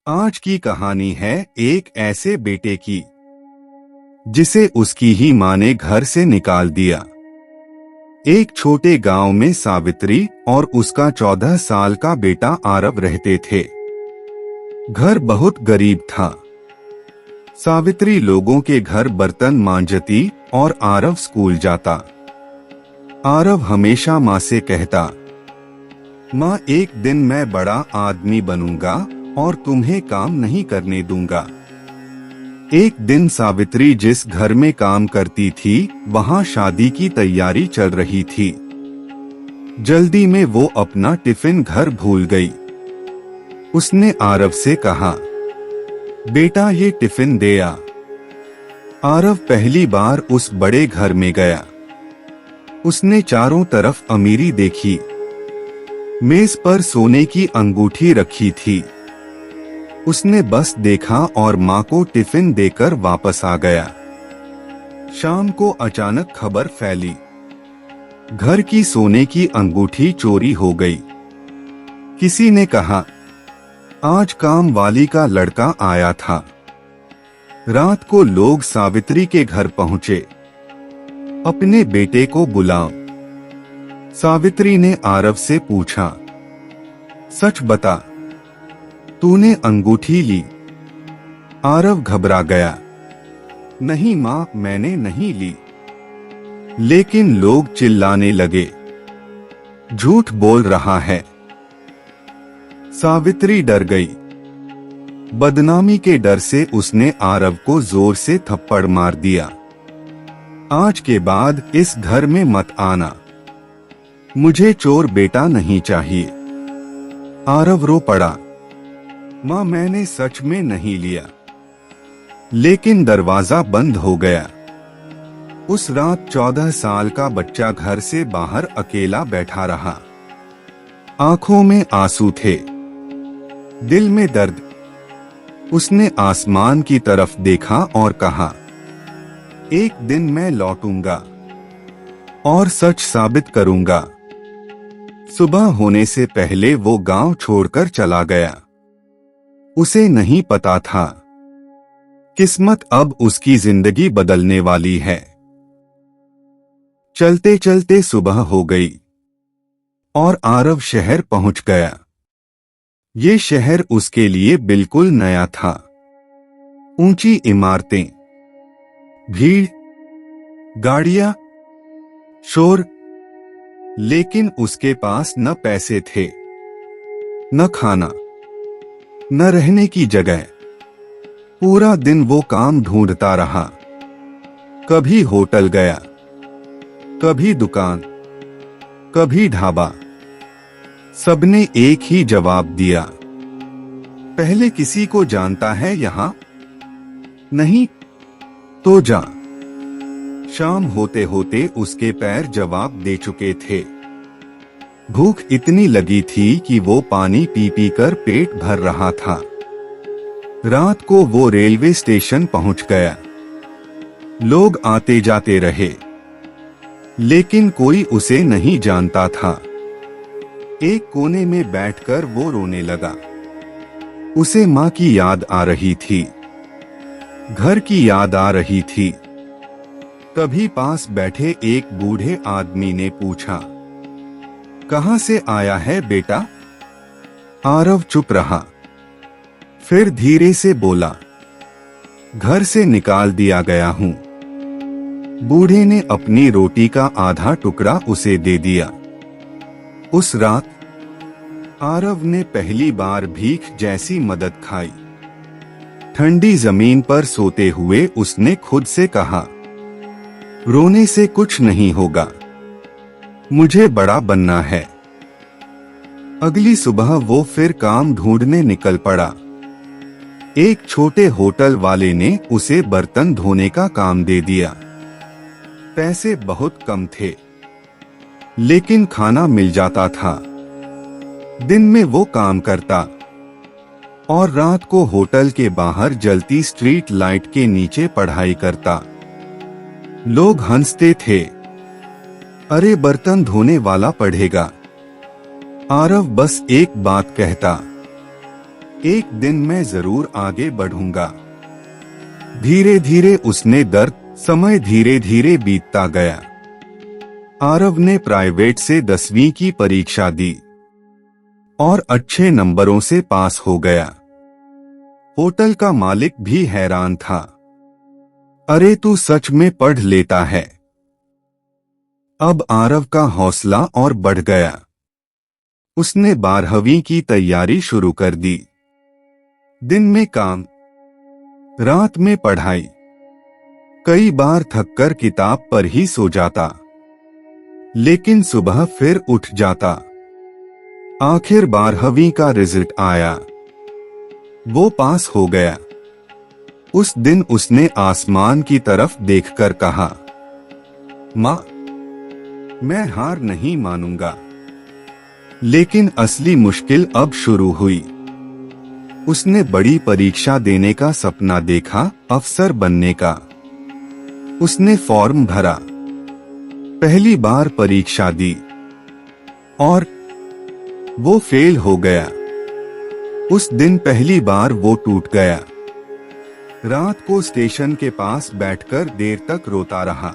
आज की कहानी है एक ऐसे बेटे की जिसे उसकी ही माँ ने घर से निकाल दिया। एक छोटे गांव में सावित्री और उसका 14 साल का बेटा आरव रहते थे। घर बहुत गरीब था। सावित्री लोगों के घर बर्तन मांजती और आरव स्कूल जाता। आरव हमेशा माँ से कहता, माँ एक दिन मैं बड़ा आदमी बनूंगा और तुम्हें काम नहीं करने दूंगा। एक दिन सावित्री जिस घर में काम करती थी वहां शादी की तैयारी चल रही थी। जल्दी में वो अपना टिफिन घर भूल गई। उसने आरव से कहा, बेटा ये टिफिन दे आ। आरव पहली बार उस बड़े घर में गया। उसने चारों तरफ अमीरी देखी। मेज पर सोने की अंगूठी रखी थी। उसने बस देखा और माँ को टिफिन देकर वापस आ गया। शाम को अचानक खबर फैली, घर की सोने की अंगूठी चोरी हो गई। किसी ने कहा, आज काम वाली का लड़का आया था। रात को लोग सावित्री के घर पहुंचे। अपने बेटे को बुलाओ। सावित्री ने आरव से पूछा, सच बता, तूने अंगूठी ली? आरव घबरा गया, नहीं माँ मैंने नहीं ली। लेकिन लोग चिल्लाने लगे, झूठ बोल रहा है। सावित्री डर गई। बदनामी के डर से उसने आरव को जोर से थप्पड़ मार दिया। आज के बाद इस घर में मत आना। मुझे चोर बेटा नहीं चाहिए। आरव रो पड़ा, माँ मैंने सच में नहीं लिया। लेकिन दरवाजा बंद हो गया। उस रात 14 साल का बच्चा घर से बाहर अकेला बैठा रहा। आंखों में आंसू थे, दिल में दर्द। उसने आसमान की तरफ देखा और कहा, एक दिन मैं लौटूंगा और सच साबित करूंगा। सुबह होने से पहले वो गांव छोड़कर चला गया। उसे नहीं पता था, किस्मत अब उसकी जिंदगी बदलने वाली है। चलते चलते सुबह हो गई और आरव शहर पहुंच गया। ये शहर उसके लिए बिल्कुल नया था। ऊंची इमारतें, भीड़, गाड़ियां, शोर। लेकिन उसके पास न पैसे थे, न खाना, न रहने की जगह। पूरा दिन वो काम ढूंढता रहा। कभी होटल गया, कभी दुकान, कभी ढाबा। सबने एक ही जवाब दिया, पहले किसी को जानता है यहां? नहीं तो जा। शाम होते होते उसके पैर जवाब दे चुके थे। भूख इतनी लगी थी कि वो पानी पी पी कर पेट भर रहा था। रात को वो रेलवे स्टेशन पहुंच गया। लोग आते जाते रहे, लेकिन कोई उसे नहीं जानता था। एक कोने में बैठकर वो रोने लगा। उसे माँ की याद आ रही थी, घर की याद आ रही थी। तभी पास बैठे एक बूढ़े आदमी ने पूछा, कहां से आया है बेटा? आरव चुप रहा। फिर धीरे से बोला, घर से निकाल दिया गया हूं। बूढ़े ने अपनी रोटी का आधा टुकड़ा उसे दे दिया। उस रात आरव ने पहली बार भीख जैसी मदद खाई। ठंडी जमीन पर सोते हुए उसने खुद से कहा, रोने से कुछ नहीं होगा, मुझे बड़ा बनना है। अगली सुबह वो फिर काम ढूंढने निकल पड़ा। एक छोटे होटल वाले ने उसे बर्तन धोने का काम दे दिया। पैसे बहुत कम थे, लेकिन खाना मिल जाता था। दिन में वो काम करता और रात को होटल के बाहर जलती स्ट्रीट लाइट के नीचे पढ़ाई करता। लोग हंसते थे, अरे बर्तन धोने वाला पढ़ेगा। आरव बस एक बात कहता, एक दिन मैं जरूर आगे बढ़ूंगा। धीरे धीरे उसने दर्द समय धीरे धीरे बीतता गया। आरव ने प्राइवेट से 10वीं की परीक्षा दी और अच्छे नंबरों से पास हो गया। होटल का मालिक भी हैरान था। अरे तू सच में पढ़ लेता है। अब आरव का हौसला और बढ़ गया। उसने 12वीं की तैयारी शुरू कर दी। दिन में काम, रात में पढ़ाई। कई बार थककर किताब पर ही सो जाता, लेकिन सुबह फिर उठ जाता। आखिर 12वीं का रिजल्ट आया। वो पास हो गया। उस दिन उसने आसमान की तरफ देखकर कहा, माँ, मैं हार नहीं मानूंगा। लेकिन असली मुश्किल अब शुरू हुई। उसने बड़ी परीक्षा देने का सपना देखा, अफसर बनने का। उसने फॉर्म भरा, पहली बार परीक्षा दी और वो फेल हो गया। उस दिन पहली बार वो टूट गया। रात को स्टेशन के पास बैठकर देर तक रोता रहा।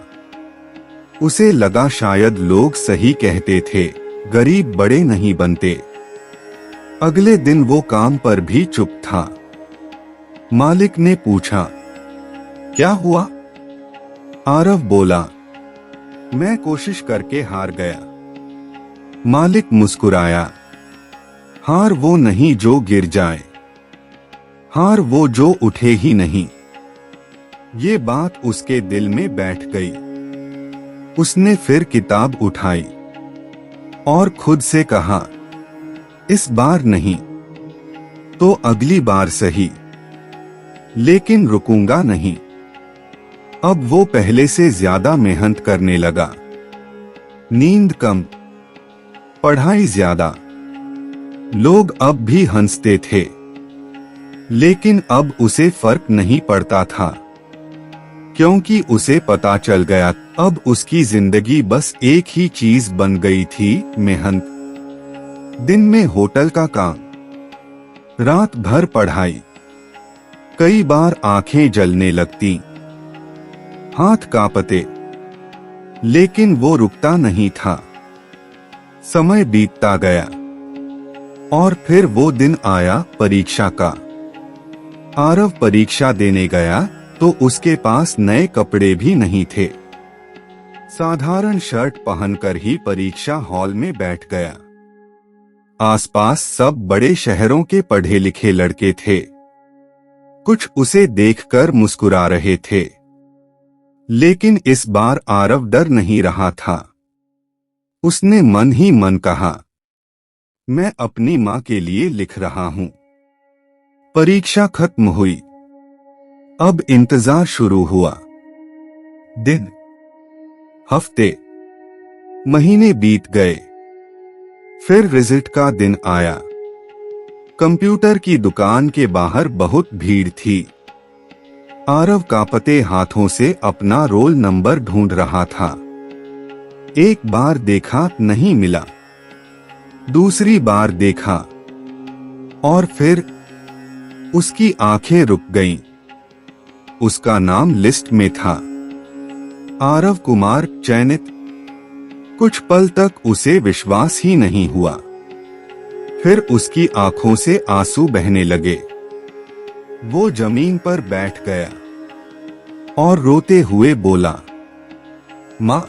उसे लगा शायद लोग सही कहते थे, गरीब बड़े नहीं बनते। अगले दिन वो काम पर भी चुप था। मालिक ने पूछा, क्या हुआ? आरव बोला, मैं कोशिश करके हार गया। मालिक मुस्कुराया, हार वो नहीं जो गिर जाए, हार वो जो उठे ही नहीं। ये बात उसके दिल में बैठ गई। उसने फिर किताब उठाई और खुद से कहा, इस बार नहीं तो अगली बार सही, लेकिन रुकूंगा नहीं। अब वो पहले से ज्यादा मेहनत करने लगा। नींद कम, पढ़ाई ज्यादा। लोग अब भी हंसते थे, लेकिन अब उसे फर्क नहीं पड़ता था, क्योंकि उसे पता चल गया अब उसकी जिंदगी बस एक ही चीज बन गई थी, मेहनत। दिन में होटल का काम, रात भर पढ़ाई। कई बार आंखें जलने लगती, हाथ कांपते, लेकिन वो रुकता नहीं था। समय बीतता गया और फिर वो दिन आया परीक्षा का। आरव परीक्षा देने गया तो उसके पास नए कपड़े भी नहीं थे। साधारण शर्ट पहनकर ही परीक्षा हॉल में बैठ गया। आसपास सब बड़े शहरों के पढ़े लिखे लड़के थे। कुछ उसे देखकर मुस्कुरा रहे थे, लेकिन इस बार आरव डर नहीं रहा था। उसने मन ही मन कहा, मैं अपनी मां के लिए लिख रहा हूं। परीक्षा खत्म हुई। अब इंतजार शुरू हुआ। दिन, हफ्ते, महीने बीत गए। फिर रिजल्ट का दिन आया। कंप्यूटर की दुकान के बाहर बहुत भीड़ थी। आरव कांपते हाथों से अपना रोल नंबर ढूंढ रहा था। एक बार देखा, नहीं मिला। दूसरी बार देखा और फिर उसकी आंखें रुक गईं। उसका नाम लिस्ट में था, आरव कुमार चयनित। कुछ पल तक उसे विश्वास ही नहीं हुआ। फिर उसकी आंखों से आंसू बहने लगे। वो जमीन पर बैठ गया और रोते हुए बोला, मां,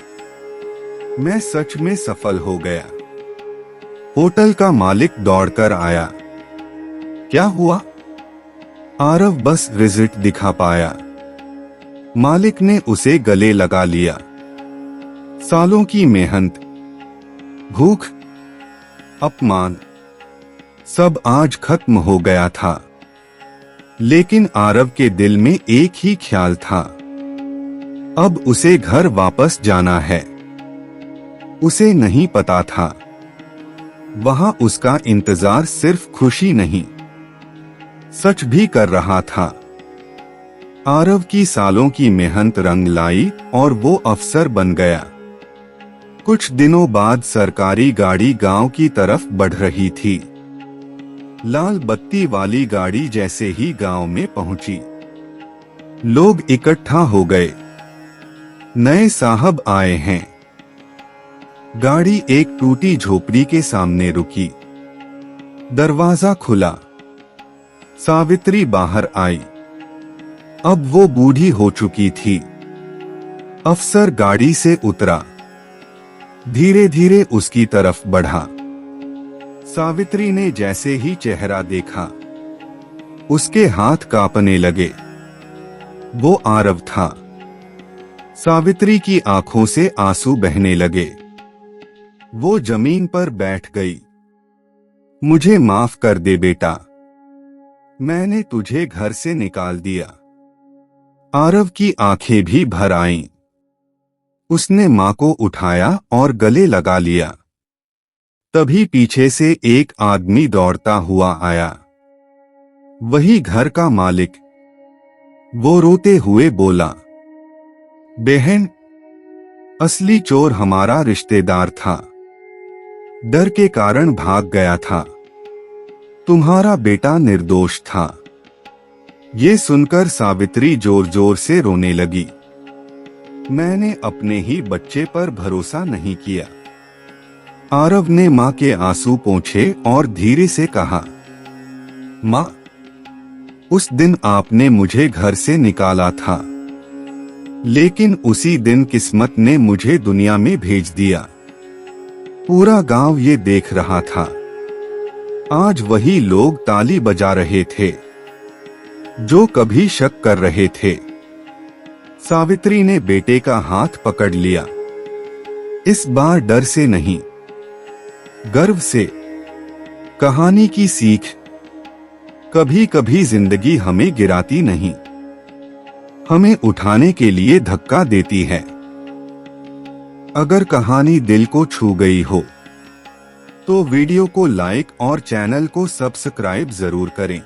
मैं सच में सफल हो गया। होटल का मालिक दौड़कर आया। क्या हुआ? आरव बस रिजल्ट दिखा पाया। मालिक ने उसे गले लगा लिया। सालों की मेहनत, भूख, अपमान, सब आज खत्म हो गया था। लेकिन आरव के दिल में एक ही ख्याल था, अब उसे घर वापस जाना है। उसे नहीं पता था, वहां उसका इंतजार सिर्फ खुशी नहीं, सच भी कर रहा था। आरव की सालों की मेहनत रंग लाई और वो अफसर बन गया। कुछ दिनों बाद सरकारी गाड़ी गांव की तरफ बढ़ रही थी। लाल बत्ती वाली गाड़ी जैसे ही गांव में पहुंची, लोग इकट्ठा हो गए। नए साहब आए हैं। गाड़ी एक टूटी झोपड़ी के सामने रुकी। दरवाजा खुला। सावित्री बाहर आई। अब वो बूढ़ी हो चुकी थी। अफसर गाड़ी से उतरा, धीरे धीरे उसकी तरफ बढ़ा। सावित्री ने जैसे ही चेहरा देखा, उसके हाथ कांपने लगे। वो आरव था। सावित्री की आंखों से आंसू बहने लगे। वो जमीन पर बैठ गई। मुझे माफ कर दे बेटा, मैंने तुझे घर से निकाल दिया। आरव की आंखें भी भर आईं। उसने मां को उठाया और गले लगा लिया। तभी पीछे से एक आदमी दौड़ता हुआ आया। वही घर का मालिक। वो रोते हुए बोला, बहन, असली चोर हमारा रिश्तेदार था, डर के कारण भाग गया था। तुम्हारा बेटा निर्दोष था। ये सुनकर सावित्री जोर जोर से रोने लगी। मैंने अपने ही बच्चे पर भरोसा नहीं किया। आरव ने मां के आंसू पोंछे और धीरे से कहा, मां, उस दिन आपने मुझे घर से निकाला था, लेकिन उसी दिन किस्मत ने मुझे दुनिया में भेज दिया। पूरा गांव ये देख रहा था। आज वही लोग ताली बजा रहे थे जो कभी शक कर रहे थे। सावित्री ने बेटे का हाथ पकड़ लिया। इस बार डर से नहीं, गर्व से। कहानी की सीख, कभी कभी जिंदगी हमें गिराती नहीं, हमें उठाने के लिए धक्का देती है। अगर कहानी दिल को छू गई हो तो वीडियो को लाइक और चैनल को सब्सक्राइब जरूर करें।